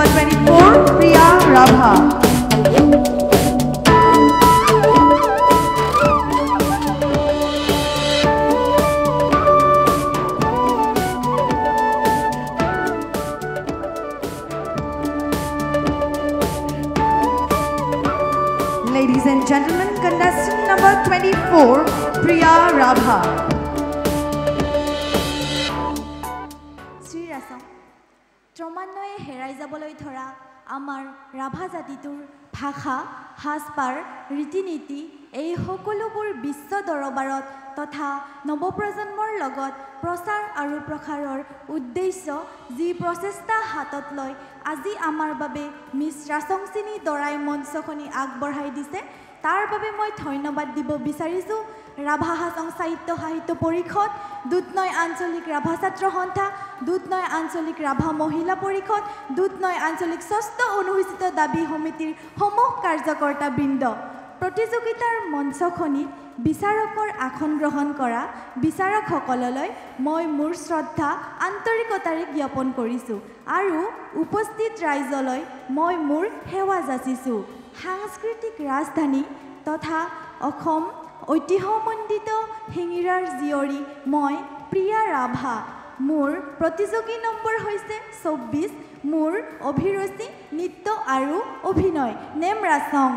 Number 24, Priya Rabha. Ladies and gentlemen, contestant number 24, Priya Rabha. Sri Rasam, ক্ৰমান্বয়ে হেৰাই যাবলৈ ধৰা আমাৰ ৰাভা জাতিটোৰ ভাষা, সাজপাৰ, ৰীতি-নীতি এই সকলোবোৰ বিশ্ব দৰবাৰত তথা নৱপ্ৰজন্মৰ লগত প্ৰচাৰ আৰু প্ৰসাৰৰ উদ্দেশ্য যি প্ৰচেষ্টা হাতত লৈ আজি আমাৰ বাবে মিছ ৰাচংচিনী দৰাই মঞ্চখনি আগবঢ়াই দিছে তাৰ বাবে মই ধন্যবাদ দিব বিচাৰিছোঁ ৰাভা হাছং সাহিত্য পৰিষদ, দুধনৈ আঞ্চলিক ৰাভা ছাত্ৰ সন্থা, দুধনৈ আঞ্চলিক ৰাভা মহিলা পৰিষদ, দুধনৈ আঞ্চলিক ষষ্ঠ অনুসূচিত দাবী সমিতিৰ সমূহ কাৰ্যকৰ্তাবৃন্দ। প্ৰতিযোগিতাৰ মঞ্চখনিত বিচাৰকৰ আসন গ্ৰহণ কৰা বিচাৰকসকললৈ মই মোৰ শ্ৰদ্ধা আন্তৰিকতাৰে জ্ঞাপন কৰিছোঁ আৰু উপস্থিত ৰাইজলৈ মই মোৰ সেৱা যাচিছোঁ। সাংস্কৃতিক ৰাজধানী তথা অসম ঐতিহ্যমণ্ডিত শিঙিৰাৰ জীয়ৰী মই প্ৰিয়া ৰাভা। মোৰ প্ৰতিযোগী নম্বৰ হৈছে 24। মোৰ অভিৰুচি নৃত্য আৰু অভিনয়। নেম ৰাচং।